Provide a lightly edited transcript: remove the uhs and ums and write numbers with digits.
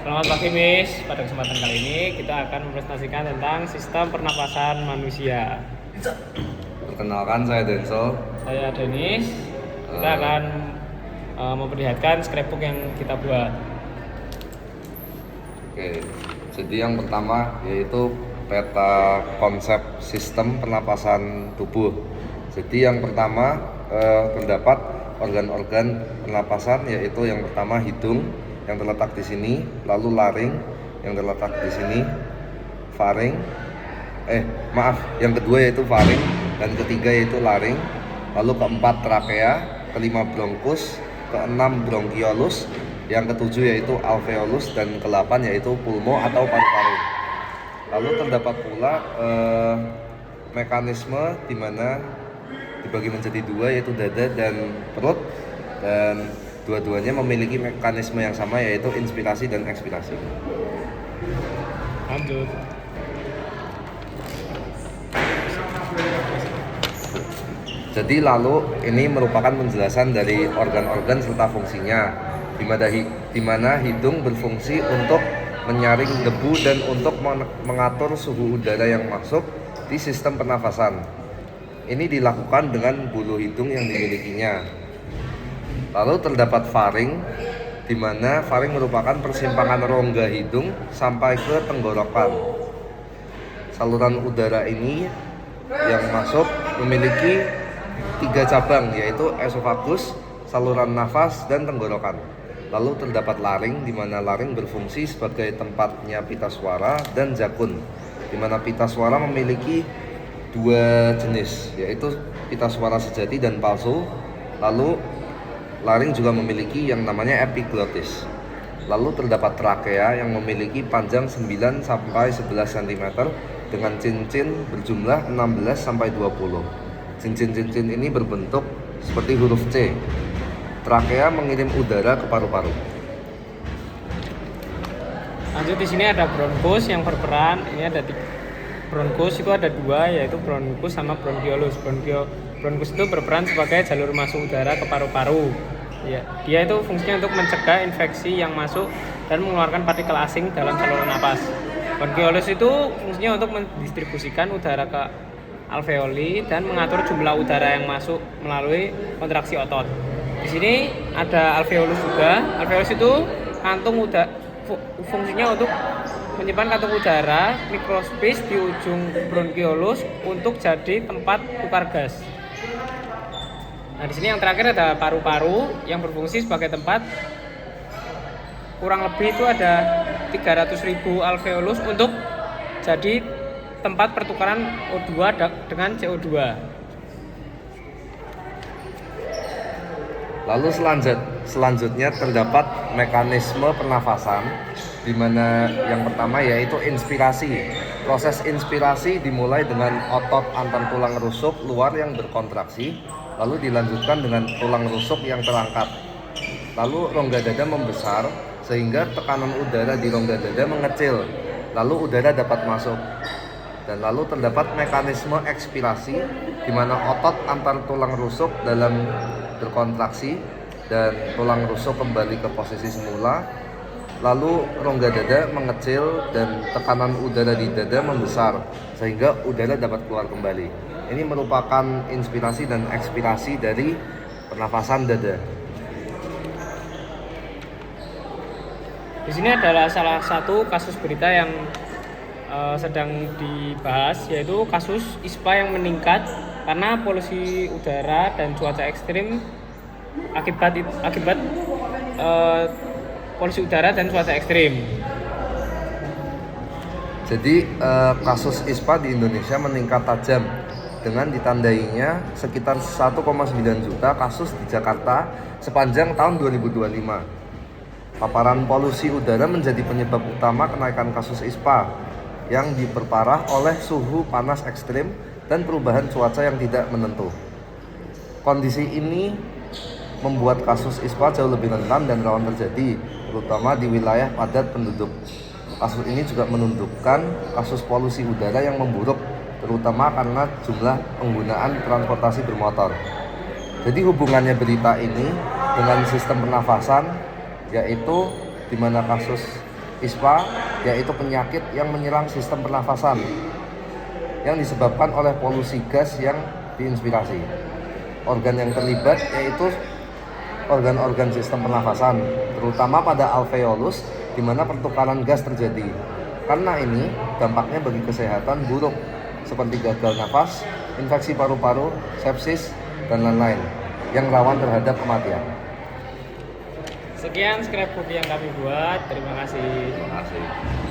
Selamat pagi Miss. Pada kesempatan kali ini kita akan mempresentasikan tentang sistem pernapasan manusia. Perkenalkan, saya Denso. Saya Denis. Kita akan memperlihatkan scrapbook yang kita buat. Oke, jadi yang pertama yaitu peta konsep sistem pernapasan tubuh. Jadi yang pertama terdapat organ-organ pernapasan, yaitu yang pertama hidung yang terletak di sini, lalu laring yang terletak di sini, faring, yang kedua yaitu faring, dan ketiga yaitu laring, lalu keempat trakea, kelima bronkus, keenam bronkiolus, yang ketujuh yaitu alveolus, dan ke-8 yaitu pulmo atau paru-paru. Lalu terdapat pula mekanisme di mana dibagi menjadi dua, yaitu dada dan perut, dan dua-duanya memiliki mekanisme yang sama, yaitu inspirasi dan ekspirasi. Lanjut. Jadi lalu ini merupakan penjelasan dari organ-organ serta fungsinya, di mana hidung berfungsi untuk menyaring debu dan untuk mengatur suhu udara yang masuk di sistem pernafasan. Ini dilakukan dengan bulu hidung yang dimilikinya. Lalu terdapat faring, di mana faring merupakan persimpangan rongga hidung sampai ke tenggorokan. Saluran udara ini yang masuk memiliki 3 cabang, yaitu esofagus, saluran nafas, dan tenggorokan. Lalu terdapat laring, di mana laring berfungsi sebagai tempatnya pita suara, dan jakun, di mana pita suara memiliki 2 jenis, yaitu pita suara sejati dan palsu. Lalu laring juga memiliki yang namanya epiglottis. Lalu terdapat trakea yang memiliki panjang 9 sampai 11 cm dengan cincin berjumlah 16 sampai 20. Cincin-cincin ini berbentuk seperti huruf C. Trakea mengirim udara ke paru-paru. Lanjut, di sini ada bronkus yang berperan. Ini ada bronkus itu ada 2, yaitu bronkus sama bronkiolus. Bronkus itu berperan sebagai jalur masuk udara ke paru-paru. Ya, dia itu fungsinya untuk mencegah infeksi yang masuk dan mengeluarkan partikel asing dalam saluran napas. Bronkiolus itu fungsinya untuk mendistribusikan udara ke alveoli dan mengatur jumlah udara yang masuk melalui kontraksi otot. Di sini ada alveolus juga. Alveolus itu kantung udara, fungsinya untuk menyimpan kantung udara mikroskopis di ujung bronkiolus untuk jadi tempat tukar gas. Nah, di sini yang terakhir ada paru-paru yang berfungsi sebagai tempat, kurang lebih itu ada 300.000 alveolus untuk jadi tempat pertukaran O2 dengan CO2. Lalu selanjutnya terdapat mekanisme pernafasan, di mana yang pertama yaitu inspirasi. Proses inspirasi dimulai dengan otot antar tulang rusuk luar yang berkontraksi, lalu dilanjutkan dengan tulang rusuk yang terangkat. Lalu rongga dada membesar sehingga tekanan udara di rongga dada mengecil, lalu udara dapat masuk. Dan lalu terdapat mekanisme ekspirasi, di mana otot antar tulang rusuk dalam berkontraksi dan tulang rusuk kembali ke posisi semula. Lalu rongga dada mengecil dan tekanan udara di dada membesar sehingga udara dapat keluar kembali. Ini merupakan inspirasi dan ekspirasi dari pernafasan dada. Di sini adalah salah satu kasus berita yang sedang dibahas, yaitu kasus ISPA yang meningkat karena polusi udara dan cuaca ekstrim akibat polusi udara dan cuaca ekstrim. Jadi kasus ISPA di Indonesia meningkat tajam dengan ditandainya sekitar 1,9 juta kasus di Jakarta sepanjang tahun 2025. Paparan polusi udara menjadi penyebab utama kenaikan kasus ISPA yang diperparah oleh suhu panas ekstrim dan perubahan cuaca yang tidak menentu. Kondisi ini membuat kasus ISPA jauh lebih rentan dan rawan terjadi, terutama di wilayah padat penduduk. Kasus ini juga menunjukkan kasus polusi udara yang memburuk, terutama karena jumlah penggunaan transportasi bermotor. Jadi hubungannya berita ini dengan sistem pernafasan, yaitu di mana kasus ISPA yaitu penyakit yang menyerang sistem pernafasan yang disebabkan oleh polusi gas yang diinspirasi. Organ yang terlibat yaitu organ-organ sistem pernafasan, terutama pada alveolus di mana pertukaran gas terjadi. Karena ini, dampaknya bagi kesehatan buruk seperti gagal nafas, infeksi paru-paru, sepsis, dan lain-lain yang rawan terhadap kematian. Sekian scrapbook yang kami buat. Terima kasih. Terima kasih.